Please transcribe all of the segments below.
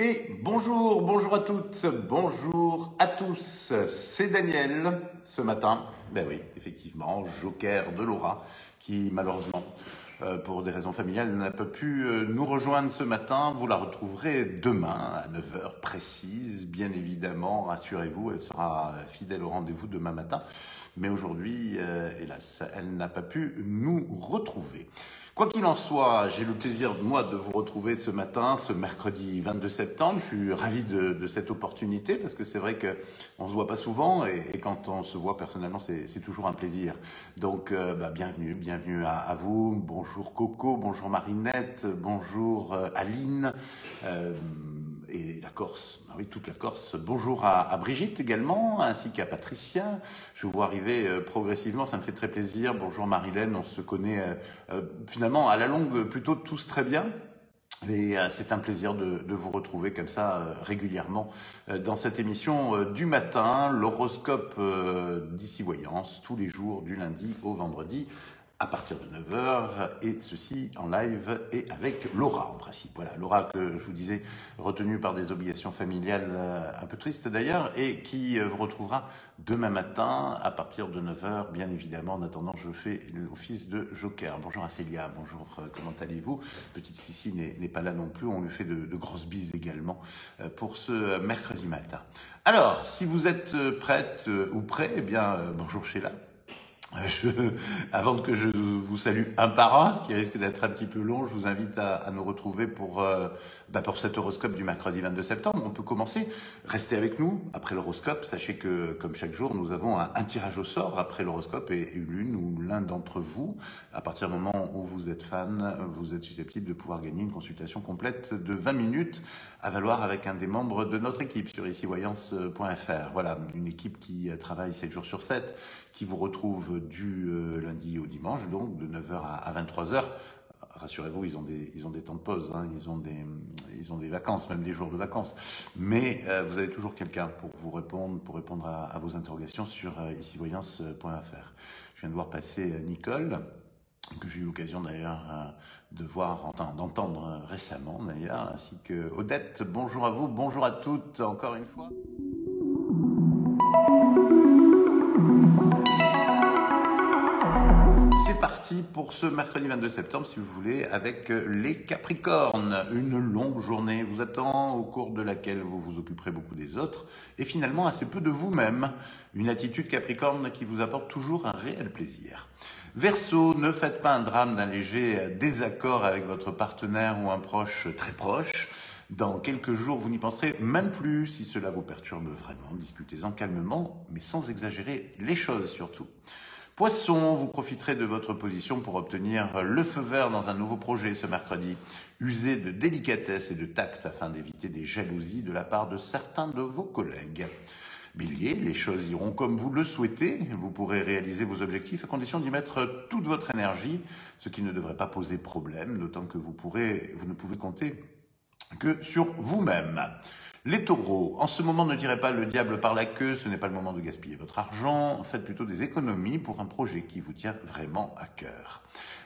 Et bonjour, bonjour à toutes, bonjour à tous, c'est Daniel ce matin, ben oui, effectivement, joker de Laura, qui malheureusement, pour des raisons familiales, n'a pas pu nous rejoindre ce matin. Vous la retrouverez demain à 9 heures précise, bien évidemment, rassurez-vous, elle sera fidèle au rendez-vous demain matin. Mais aujourd'hui, hélas, elle n'a pas pu nous retrouver. Quoi qu'il en soit, j'ai le plaisir, moi, de vous retrouver ce matin, ce mercredi 22 septembre. Je suis ravi de cette opportunité parce que c'est vrai qu'on se voit pas souvent et quand on se voit personnellement, c'est toujours un plaisir. Donc, bienvenue à vous. Bonjour Coco, bonjour Marinette, bonjour Aline et la Corse. Ah oui, toute la Corse. Bonjour à Brigitte également, ainsi qu'à Patricia. Je vous vois arriver progressivement, ça me fait très plaisir. Bonjour Marilène, on se connaît finalement à la longue plutôt tous très bien. Et c'est un plaisir de vous retrouver comme ça régulièrement dans cette émission du matin, l'horoscope d'Ici Voyance, tous les jours du lundi au vendredi, à partir de 9 heures, et ceci en live et avec Laura en principe. Voilà, Laura que je vous disais, retenue par des obligations familiales un peu tristes d'ailleurs, et qui vous retrouvera demain matin à partir de 9 heures, bien évidemment. En attendant, je fais l'office de joker. Bonjour à Célia, bonjour, comment allez-vous? Petite Sissi n'est pas là non plus, on lui fait de grosses bises également pour ce mercredi matin. Alors, si vous êtes prête ou prêt, eh bien, bonjour Sheila. Avant que je vous salue un par un, ce qui risque d'être un petit peu long, je vous invite à nous retrouver pour cet horoscope du mercredi 22 septembre. On peut commencer. Restez avec nous après l'horoscope. Sachez que, comme chaque jour, nous avons un tirage au sort après l'horoscope et l'une ou l'un d'entre vous, à partir du moment où vous êtes fan, vous êtes susceptible de pouvoir gagner une consultation complète de 20 minutes à valoir avec un des membres de notre équipe sur icivoyance.fr. Voilà, une équipe qui travaille 7 jours sur 7, qui vous retrouve du lundi au dimanche, donc de 9 h à 23 h. Rassurez-vous, ils ont des temps de pause, hein, ils ont des vacances, même des jours de vacances. Mais vous avez toujours quelqu'un pour vous répondre à vos interrogations sur icivoyance.fr. Je viens de voir passer Nicole, que j'ai eu l'occasion d'ailleurs de voir, d'entendre récemment d'ailleurs, ainsi que Odette. Bonjour à vous, bonjour à toutes, encore une fois. C'est parti pour ce mercredi 22 septembre, si vous voulez, avec les Capricornes. Une longue journée vous attend, au cours de laquelle vous vous occuperez beaucoup des autres, et finalement assez peu de vous-même. Une attitude Capricorne qui vous apporte toujours un réel plaisir. Verseau, ne faites pas un drame d'un léger désaccord avec votre partenaire ou un proche très proche. Dans quelques jours, vous n'y penserez même plus. Si cela vous perturbe vraiment, discutez-en calmement, mais sans exagérer les choses surtout. Poisson, vous profiterez de votre position pour obtenir le feu vert dans un nouveau projet ce mercredi. Usez de délicatesse et de tact afin d'éviter des jalousies de la part de certains de vos collègues. Bélier, les choses iront comme vous le souhaitez. Vous pourrez réaliser vos objectifs à condition d'y mettre toute votre énergie, ce qui ne devrait pas poser problème, d'autant que vous ne pouvez compter que sur vous-même. Les taureaux, en ce moment ne tirez pas le diable par la queue, ce n'est pas le moment de gaspiller votre argent, faites plutôt des économies pour un projet qui vous tient vraiment à cœur.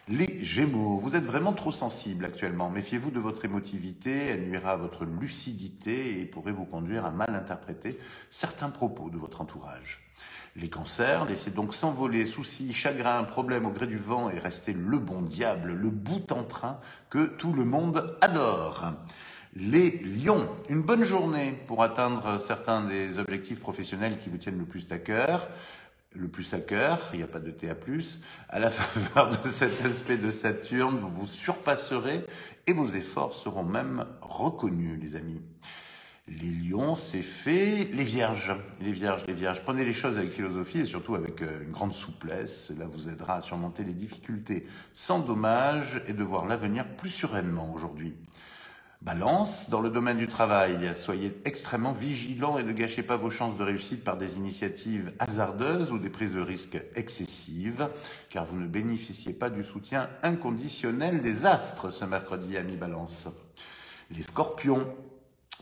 Les gémeaux, vous êtes vraiment trop sensible actuellement, méfiez-vous de votre émotivité, elle nuira à votre lucidité et pourrait vous conduire à mal interpréter certains propos de votre entourage. Les cancers, laissez donc s'envoler soucis, chagrins, problèmes au gré du vent et restez le bon diable, le bout en train que tout le monde adore. Les lions, une bonne journée pour atteindre certains des objectifs professionnels qui vous tiennent le plus à cœur. Le plus à cœur, il n'y a pas de T à plus. À la faveur de cet aspect de Saturne, vous vous surpasserez et vos efforts seront même reconnus, les amis. Les lions, c'est fait. Les vierges, prenez les choses avec philosophie et surtout avec une grande souplesse. Cela vous aidera à surmonter les difficultés sans dommage et de voir l'avenir plus sereinement aujourd'hui. Balance, dans le domaine du travail, soyez extrêmement vigilants et ne gâchez pas vos chances de réussite par des initiatives hasardeuses ou des prises de risques excessives, car vous ne bénéficiez pas du soutien inconditionnel des astres ce mercredi, amis Balance. Les scorpions,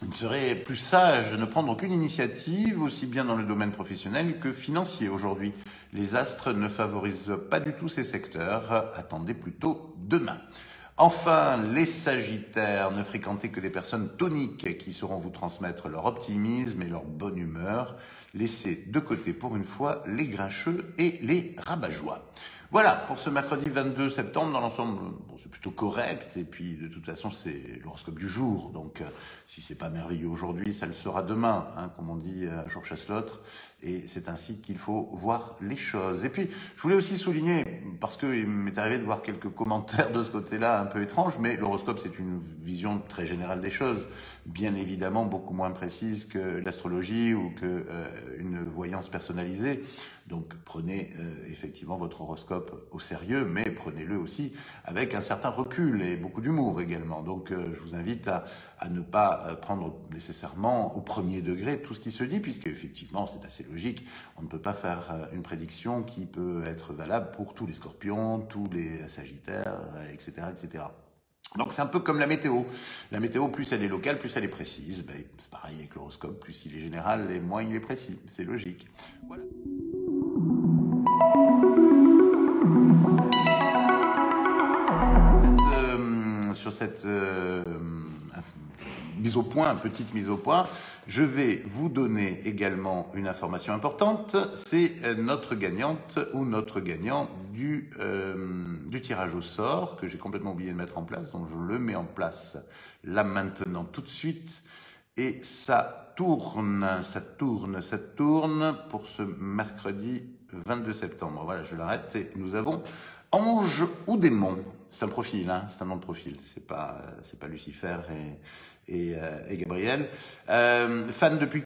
il serait plus sage de ne prendre aucune initiative, aussi bien dans le domaine professionnel que financier aujourd'hui. Les astres ne favorisent pas du tout ces secteurs, attendez plutôt demain. Enfin, les Sagittaires, ne fréquentez que des personnes toniques qui sauront vous transmettre leur optimisme et leur bonne humeur. Laissez de côté pour une fois les grincheux et les rabat-joie. Voilà, pour ce mercredi 22 septembre, dans l'ensemble, bon, c'est plutôt correct. Et puis, de toute façon, c'est l'horoscope du jour. Donc, si c'est pas merveilleux aujourd'hui, ça le sera demain, hein, comme on dit, un jour chasse l'autre. Et c'est ainsi qu'il faut voir les choses. Et puis, je voulais aussi souligner, parce qu'il m'est arrivé de voir quelques commentaires de ce côté-là un peu étranges, mais l'horoscope, c'est une vision très générale des choses. Bien évidemment, beaucoup moins précise que l'astrologie ou que une voyance personnalisée. Donc, prenez effectivement votre horoscope au sérieux, mais prenez-le aussi avec un certain recul et beaucoup d'humour également. Donc, je vous invite à ne pas prendre nécessairement au premier degré tout ce qui se dit, puisque effectivement, c'est assez logique. On ne peut pas faire une prédiction qui peut être valable pour tous les scorpions, tous les sagittaires, etc., etc. Donc c'est un peu comme la météo. La météo, plus elle est locale, plus elle est précise. Ben, c'est pareil avec l'horoscope, plus il est général et moins il est précis. C'est logique. Voilà. Sur cette mise au point, petite mise au point, je vais vous donner également une information importante. C'est notre gagnante ou notre gagnant du tirage au sort que j'ai complètement oublié de mettre en place. Donc je le mets en place là maintenant tout de suite. Et ça tourne pour ce mercredi 22 septembre. Voilà, je l'arrête et nous avons Ange ou démon. C'est un profil, hein, c'est un nom de profil. C'est pas Lucifer et Gabriel. Fan depuis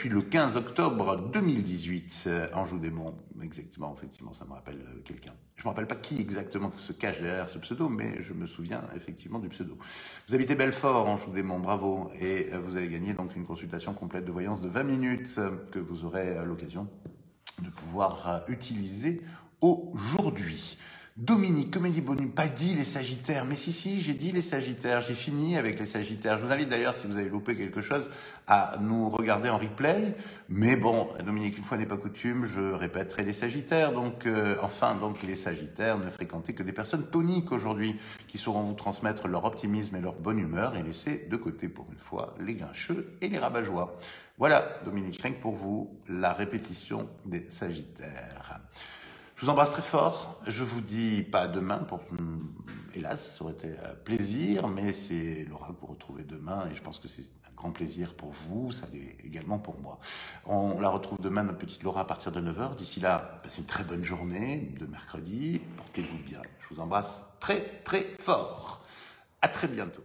le 15 octobre 2018. Ange ou démon. Exactement, effectivement, ça me rappelle quelqu'un. Je me rappelle pas qui exactement se cache derrière ce pseudo, mais je me souviens effectivement du pseudo. Vous habitez Belfort, Ange ou démon, bravo. Et vous avez gagné donc une consultation complète de voyance de 20 minutes que vous aurez l'occasion de pouvoir utiliser aujourd'hui. Dominique, comédie bonus, pas dit les Sagittaires, mais si, j'ai dit les Sagittaires, j'ai fini avec les Sagittaires. Je vous invite d'ailleurs, si vous avez loupé quelque chose, à nous regarder en replay. Mais bon, Dominique, une fois n'est pas coutume, je répéterai les Sagittaires. Donc, donc les Sagittaires, ne fréquentez que des personnes toniques aujourd'hui, qui sauront vous transmettre leur optimisme et leur bonne humeur et laisser de côté pour une fois les grincheux et les rabat-joie. Voilà, Dominique, rien que pour vous, la répétition des Sagittaires. Je vous embrasse très fort. Je vous dis pas à demain, hélas, ça aurait été un plaisir, mais c'est Laura que vous retrouvez demain et je pense que c'est un grand plaisir pour vous, ça l'est également pour moi. On la retrouve demain, notre petite Laura, à partir de 9 h. D'ici là, passez une très bonne journée de mercredi. Portez-vous bien. Je vous embrasse très, très fort. À très bientôt.